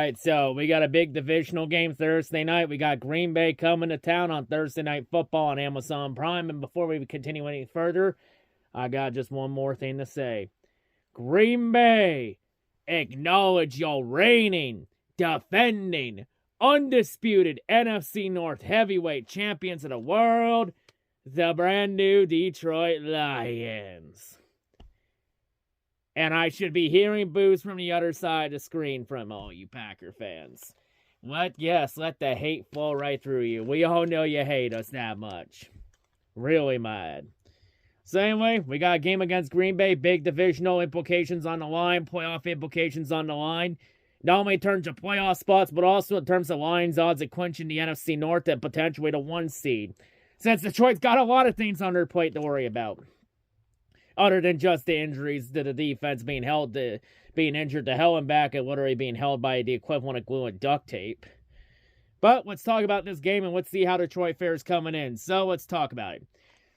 right, so we got a big divisional game Thursday night. We got Green Bay coming to town on Thursday Night Football on Amazon Prime. And before we continue any further, I got just one more thing to say. Green Bay, acknowledge your reigning, defending, undisputed NFC North heavyweight champions of the world, the brand new Detroit Lions. And I should be hearing boos from the other side of the screen from all you Packer fans. Let the hate flow right through you. We all know you hate us that much. Really mad. So anyway, we got a game against Green Bay. Big divisional implications on the line. Playoff implications on the line. Not only in terms of playoff spots, but also in terms of Lions odds of clinching the NFC North and potentially the 1 seed. Since Detroit's got a lot of things on their plate to worry about. Other than just the injuries to the defense being injured to hell and back and literally being held by the equivalent of glue and duct tape. But let's talk about this game and let's see how Detroit fares coming in. So let's talk about it.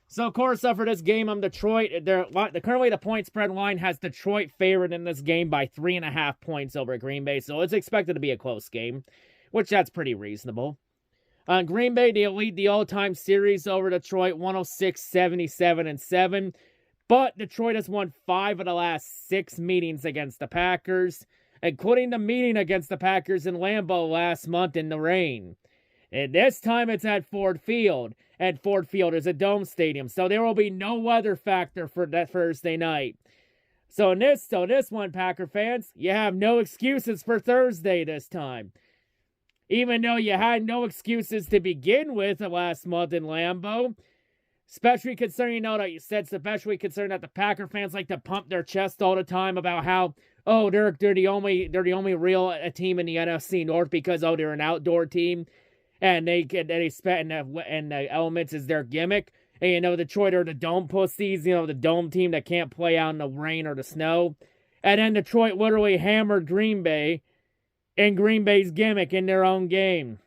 So of course, for this game, I'm Detroit. Currently, the point spread line has Detroit favored in this game by 3.5 points over Green Bay. So it's expected to be a close game, which that's pretty reasonable. Green Bay, they lead the all-time series over Detroit, 106-77-7. But Detroit has won 5 of the last 6 meetings against the Packers, including the meeting against the Packers in Lambeau last month in the rain. And this time it's at Ford Field. And Ford Field is a dome stadium, so there will be no weather factor for that Thursday night. So this one, Packer fans, you have no excuses for Thursday this time. Even though you had no excuses to begin with last month in Lambeau. Especially concerning that the Packer fans like to pump their chest all the time about how, oh, they're the only real team in the NFC North because they're an outdoor team, and the elements is their gimmick. And Detroit are the dome pussies, the dome team that can't play out in the rain or the snow. And then Detroit literally hammered Green Bay in Green Bay's gimmick in their own game.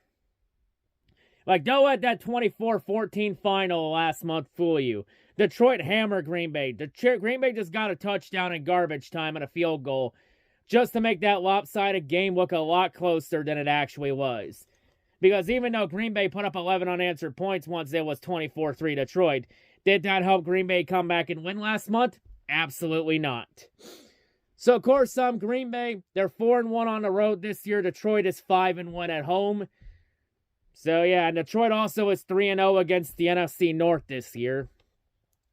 Like, don't let that 24-14 final last month fool you. Detroit hammered Green Bay. Green Bay just got a touchdown in garbage time and a field goal just to make that lopsided game look a lot closer than it actually was. Because even though Green Bay put up 11 unanswered points once it was 24-3 Detroit, did that help Green Bay come back and win last month? Absolutely not. So, of course, Green Bay, they're 4-1 on the road this year. Detroit is 5-1 at home. So, yeah, and Detroit also is 3-0 against the NFC North this year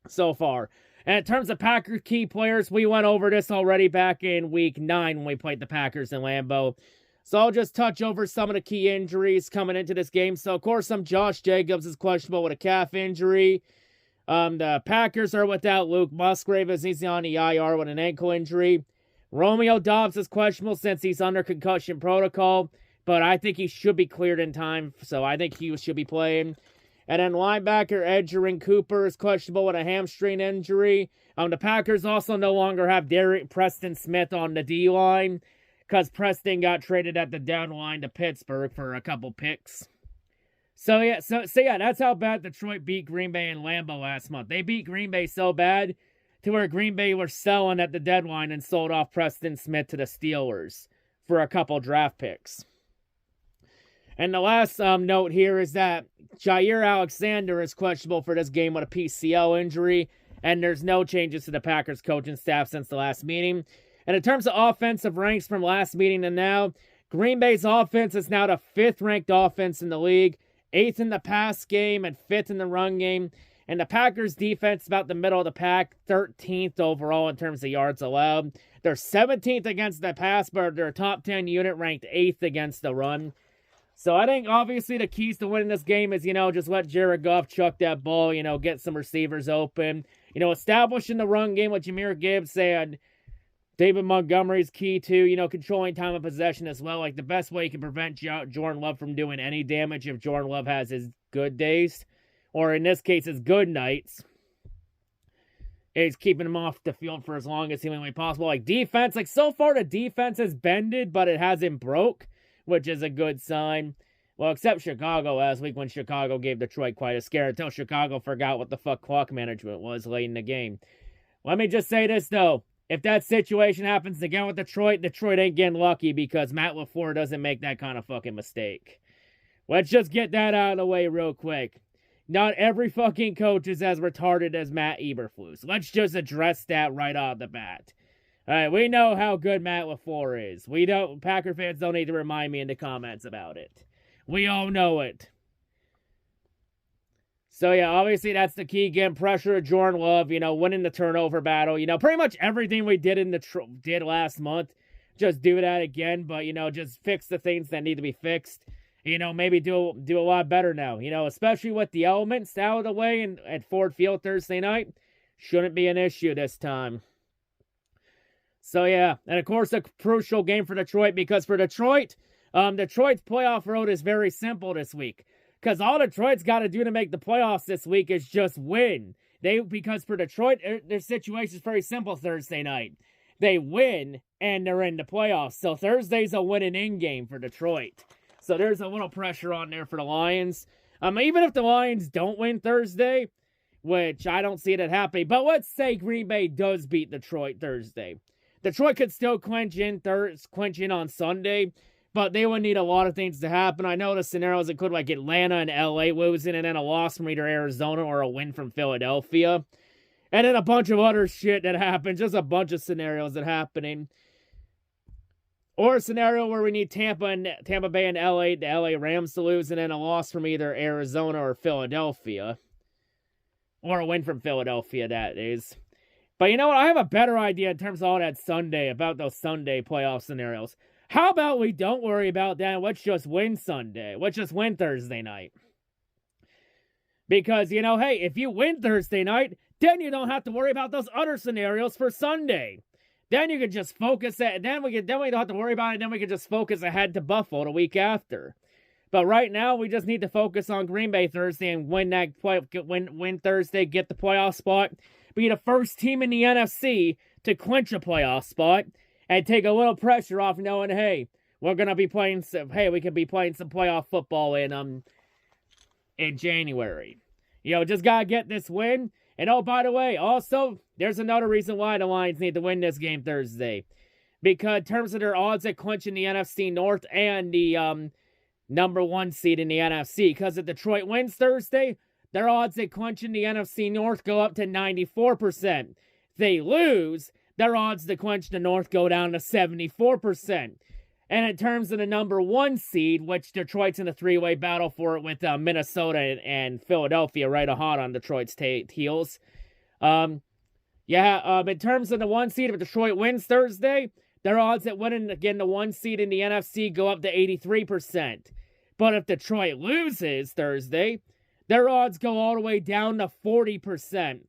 so far. And in terms of Packers key players, we went over this already back in Week 9 when we played the Packers in Lambeau. So I'll just touch over some of the key injuries coming into this game. So, of course, Josh Jacobs is questionable with a calf injury. The Packers are without Luke Musgrave as he's on the IR with an ankle injury. Romeo Doubs is questionable since he's under concussion protocol. But I think he should be cleared in time, so I think he should be playing. And then linebacker Edgerrin Cooper is questionable with a hamstring injury. The Packers also no longer have Preston Smith on the D-line because Preston got traded at the deadline to Pittsburgh for a couple picks. So that's how bad Detroit beat Green Bay in Lambeau last month. They beat Green Bay so bad to where Green Bay were selling at the deadline and sold off Preston Smith to the Steelers for a couple draft picks. And the last note here is that Jair Alexander is questionable for this game with a PCL injury, and there's no changes to the Packers coaching staff since the last meeting. And in terms of offensive ranks from last meeting to now, Green Bay's offense is now the 5th-ranked offense in the league, 8th in the pass game, and 5th in the run game. And the Packers' defense is about the middle of the pack, 13th overall in terms of yards allowed. They're 17th against the pass, but they're a top 10 unit ranked 8th against the run. So I think, obviously, the keys to winning this game is, just let Jared Goff chuck that ball, get some receivers open. Establishing the run game with Jahmyr Gibbs and David Montgomery's key to, controlling time of possession as well. Like, the best way you can prevent Jordan Love from doing any damage if Jordan Love has his good days, or in this case, his good nights, is keeping him off the field for as long as humanly possible. Like, defense, so far the defense has bended, but it hasn't broke, which is a good sign. Well, except Chicago last week when Chicago gave Detroit quite a scare until Chicago forgot what the fuck clock management was late in the game. Let me just say this, though. if that situation happens again with Detroit, Detroit ain't getting lucky because Matt LaFleur doesn't make that kind of fucking mistake. Let's just get that out of the way real quick. Not every fucking coach is as retarded as Matt Eberflus. Let's just address that right off the bat. All right, we know how good Matt LaFleur is. Packer fans don't need to remind me in the comments about it. We all know it. So, yeah, obviously that's the key. Getting pressure of Jordan Love, winning the turnover battle. Pretty much everything we did did last month. Just do that again, but, just fix the things that need to be fixed. Maybe do a lot better now. Especially with the elements out of the way at Ford Field Thursday night. Shouldn't be an issue this time. So, yeah. And, of course, a crucial game for Detroit because for Detroit, Detroit's playoff road is very simple this week. Because all Detroit's got to do to make the playoffs this week is just win. Because for Detroit, their situation is very simple Thursday night. They win, and they're in the playoffs. So Thursday's a win-and-in game for Detroit. So there's a little pressure on there for the Lions. Even if the Lions don't win Thursday, which I don't see that happening, but let's say Green Bay does beat Detroit Thursday. Detroit could still clinch in on Sunday, but they would need a lot of things to happen. I know the scenarios include like Atlanta and LA losing, and then a loss from either Arizona or a win from Philadelphia. And then a bunch of other shit that happened. Just a bunch of scenarios that happening. Or a scenario where we need Tampa Bay and LA, the LA Rams to lose, and then a loss from either Arizona or Philadelphia. Or a win from Philadelphia, that is. But you know what? I have a better idea in terms of all that Sunday, about those Sunday playoff scenarios. How about we don't worry about that? Let's just win Sunday. Let's just win Thursday night. Because, hey, if you win Thursday night, then you don't have to worry about those other scenarios for Sunday. Then you can just focus then we don't have to worry about it. Then we can just focus ahead to Buffalo the week after. But right now, we just need to focus on Green Bay Thursday and win Thursday, get the playoff spot, be the first team in the NFC to clinch a playoff spot, and take a little pressure off knowing, hey, we could be playing some playoff football in January. Just gotta get this win. And oh, by the way, also, there's another reason why the Lions need to win this game Thursday. Because in terms of their odds at clinching the NFC North and the number 1 seed in the NFC. Because if Detroit wins Thursday, their odds at clinching the NFC North go up to 94%. If they lose, their odds to clinch the North go down to 74%. And in terms of the number 1 seed, which Detroit's in a 3-way battle for it with Minnesota and Philadelphia right hot on Detroit's heels. In terms of the 1 seed, if Detroit wins Thursday, their odds at winning again the 1 seed in the NFC go up to 83%. But if Detroit loses Thursday, their odds go all the way down to 40%.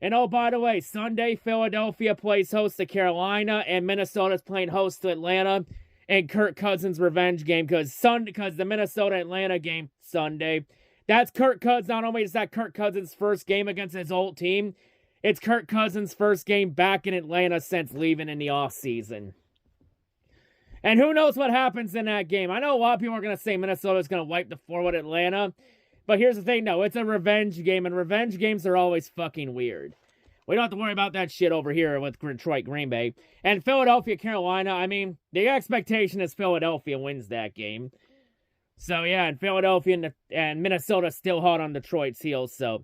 And oh, by the way, Sunday, Philadelphia plays host to Carolina, and Minnesota's playing host to Atlanta. And Kirk Cousins' revenge game, because the Minnesota-Atlanta game Sunday, that's Kirk Cousins. Not only is that Kirk Cousins' first game against his old team, it's Kirk Cousins' first game back in Atlanta since leaving in the offseason. And who knows what happens in that game. I know a lot of people are going to say Minnesota's going to wipe the floor with Atlanta, but here's the thing, no, it's a revenge game, and revenge games are always fucking weird. We don't have to worry about that shit over here with Detroit, Green Bay. And Philadelphia, Carolina, the expectation is Philadelphia wins that game. So, yeah, and Philadelphia and Minnesota still hot on Detroit's heels. So,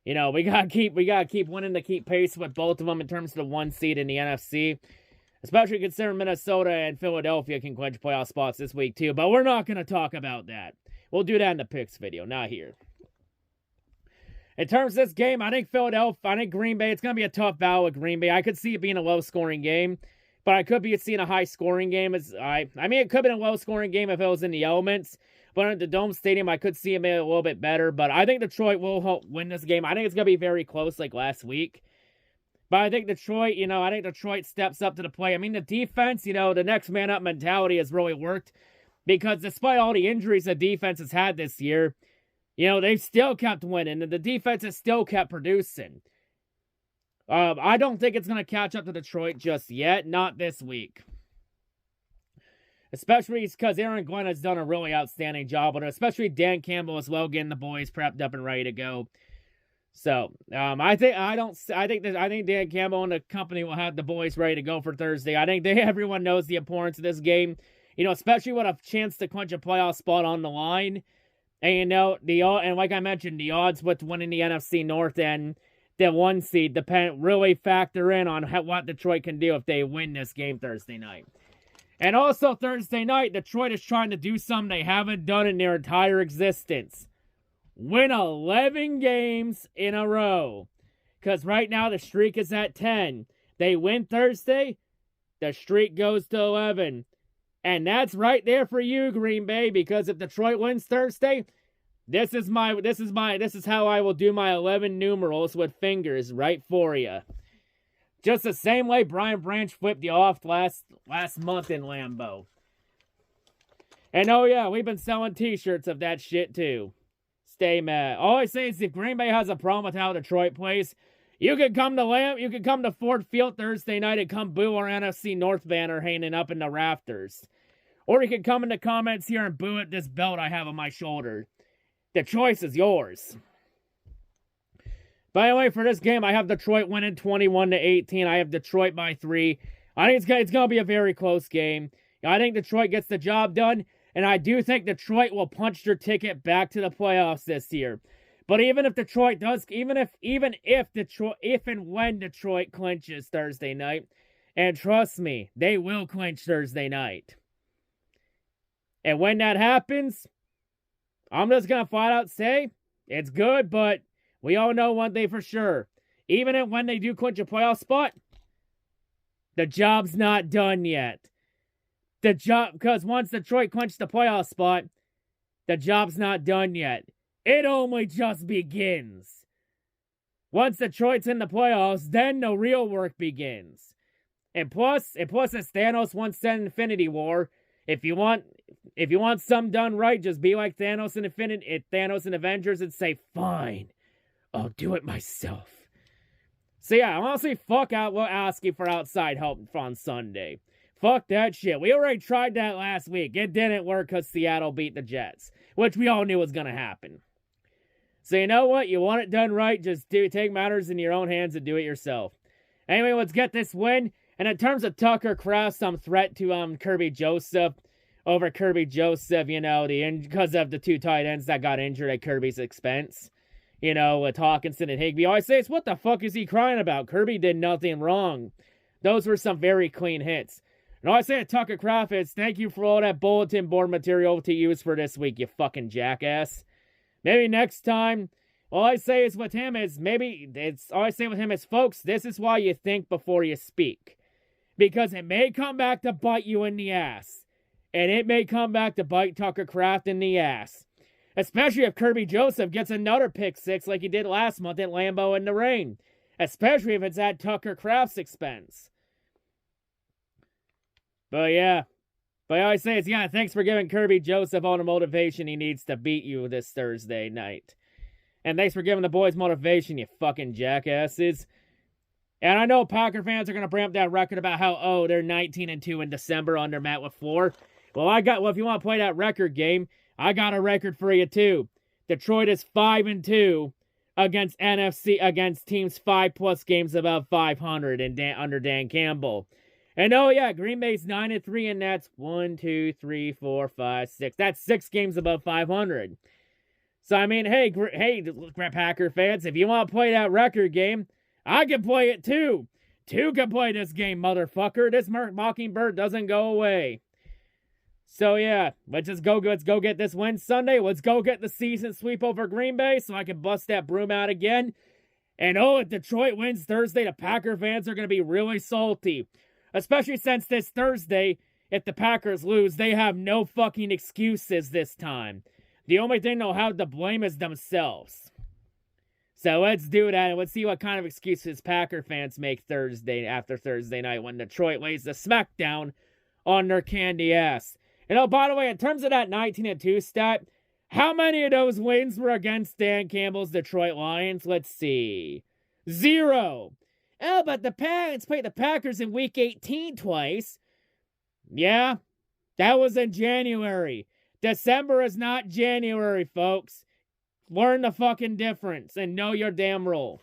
we gotta keep winning to keep pace with both of them in terms of the 1 seed in the NFC. Especially considering Minnesota and Philadelphia can clinch playoff spots this week, too. But we're not going to talk about that. We'll do that in the picks video, not here. In terms of this game, I think Green Bay, it's going to be a tough battle with Green Bay. I could see it being a low-scoring game, but I could be seeing a high-scoring game. It could have been a low-scoring game if it was in the elements, but at the Dome Stadium, I could see it maybe a little bit better, but I think Detroit will win this game. I think it's going to be very close like last week, but I think Detroit steps up to the plate. The defense, the next man up mentality has really worked, because despite all the injuries the defense has had this year, they've still kept winning, and the defense has still kept producing. I don't think it's going to catch up to Detroit just yet, not this week. Especially because Aaron Glenn has done a really outstanding job on it, especially Dan Campbell as well, getting the boys prepped up and ready to go. So, I think Dan Campbell and the company will have the boys ready to go for Thursday. I think everyone knows the importance of this game, especially with a chance to clinch a playoff spot on the line. And and like I mentioned, the odds with winning the NFC North and the 1 seed really factor in on what Detroit can do if they win this game Thursday night. And also Thursday night, Detroit is trying to do something they haven't done in their entire existence. Win 11 games in a row. Because right now the streak is at 10. They win Thursday, the streak goes to 11. And that's right there for you, Green Bay, because if Detroit wins Thursday, this is how I will do my 11 numerals with fingers right for you. Just the same way Brian Branch flipped you off last month in Lambeau. And oh yeah, we've been selling t-shirts of that shit too. Stay mad. All I say is if Green Bay has a problem with how Detroit plays, you can come to Ford Field Thursday night and come boo our NFC North banner hanging up in the rafters. Or you can come in the comments here and boo at this belt I have on my shoulder. The choice is yours. By the way, for this game, I have Detroit winning 21-18. I have Detroit by 3. I think it's going to be a very close game. I think Detroit gets the job done, and I do think Detroit will punch their ticket back to the playoffs this year. But even if Detroit does, if and when Detroit clinches Thursday night, and trust me, they will clinch Thursday night. And when that happens, I'm just going to flat out say, it's good, but we all know one thing for sure. Even when they do clinch a playoff spot, the job's not done yet. Because once Detroit clinched the playoff spot, the job's not done yet. It only just begins. Once Detroit's in the playoffs, then the real work begins. And plus, as Thanos once said in Infinity War, if you want something done right, just be like Thanos in Avengers and say, fine, I'll do it myself. So yeah, honestly, fuck out asking for outside help on Sunday. Fuck that shit. We already tried that last week. It didn't work because Seattle beat the Jets, which we all knew was going to happen. So you know what? You want it done right, just take matters in your own hands and do it yourself. Anyway, let's get this win. And in terms of Tucker Kraft, some threat to Kirby Joseph, because of the 2 tight ends that got injured at Kirby's expense. With Hawkinson and Higbee. All I say is, what the fuck is he crying about? Kirby did nothing wrong. Those were some very clean hits. And all I say to Tucker Kraft is, thank you for all that bulletin board material to use for this week, you fucking jackass. Maybe next time, all I say with him is, folks, this is why you think before you speak. Because it may come back to bite you in the ass. And it may come back to bite Tucker Kraft in the ass. Especially if Kirby Joseph gets another pick 6 like he did last month at Lambeau in the rain. Especially if it's at Tucker Kraft's expense. But yeah. But all I say is, thanks for giving Kirby Joseph all the motivation he needs to beat you this Thursday night. And thanks for giving the boys motivation, you fucking jackasses. And I know Packer fans are going to bring up that record about how, they're 19-2 in December under Matt LaFleur. Well, if you want to play that record game, I got a record for you too. Detroit is 5-2 against teams 5+ games above 500 under Dan Campbell. And Green Bay's 9-3, and that's 1, 2, 3, 4, 5, 6. That's 6 games above 500. So I mean, hey, Packer fans, if you want to play that record game, I can play it too. 2 can play this game, motherfucker. This Mockingbird doesn't go away. So yeah, let's go get this win Sunday. Let's go get the season sweep over Green Bay so I can bust that broom out again. And if Detroit wins Thursday, the Packer fans are going to be really salty. Especially since this Thursday, if the Packers lose, they have no fucking excuses this time. The only thing they'll have to blame is themselves. So let's do that, and let's see what kind of excuses Packer fans make after Thursday night when Detroit lays the smackdown on their candy ass. And by the way, in terms of that 19-2 stat, how many of those wins were against Dan Campbell's Detroit Lions? Let's see. 0. Oh, but the Pats played the Packers in Week 18 twice. Yeah, that was in January. December is not January, folks. Learn the fucking difference and know your damn role.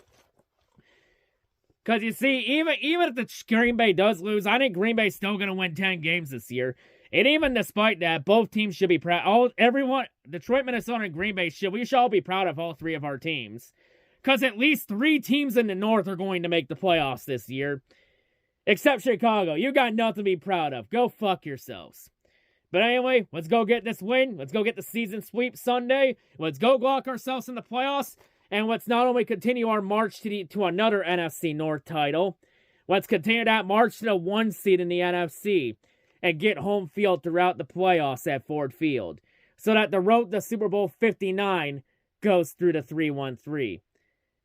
Because you see, even if the Green Bay does lose, I think Green Bay's still going to win 10 games this year. And even despite that, both teams should be proud. Everyone, Detroit, Minnesota, and Green Bay, we should all be proud of all three of our teams. Because at least 3 teams in the North are going to make the playoffs this year. Except Chicago. You got nothing to be proud of. Go fuck yourselves. But anyway, let's go get this win. Let's go get the season sweep Sunday. Let's go lock ourselves in the playoffs. And let's not only continue our march to another NFC North title, let's continue that march to the 1 seed in the NFC and get home field throughout the playoffs at Ford Field so that the road to Super Bowl 59 goes through the 3-1-3.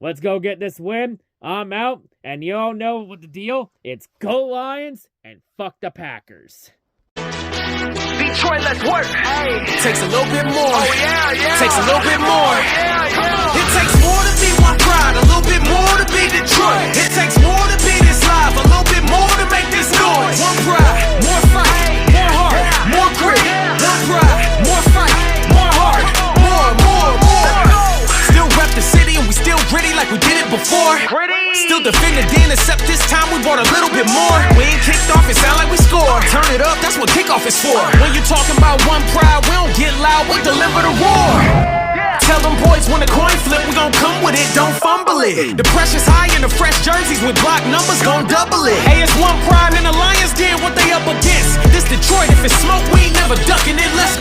Let's go get this win. I'm out, and you all know what the deal. It's go Lions and fuck the Packers. Detroit, let's work. Hey. Takes a little bit more. Oh, yeah. Takes a little bit more. Yeah. It takes more to be one pride, a little bit more to be Detroit. It takes more to be this live, a little bit more to make this noise. One pride, more fight, more heart, more grit. One pride, more fight, more heart, more. Still rep the city and we still gritty like we did it before. Still defend the den, except this time we brought a little bit more. We ain't kicked off, it sound like we scored. Turn it up, that's what kickoff is for. When you talking about one pride, we don't get loud, we deliver the roar. Tell them boys when the coin flip, we gon' come with it, don't fumble it. The pressure's high and the fresh jerseys with block numbers gon' double it. Hey, it's one pride and the Lions did what they up against. This Detroit, if it's smoke, we ain't never ducking it, let's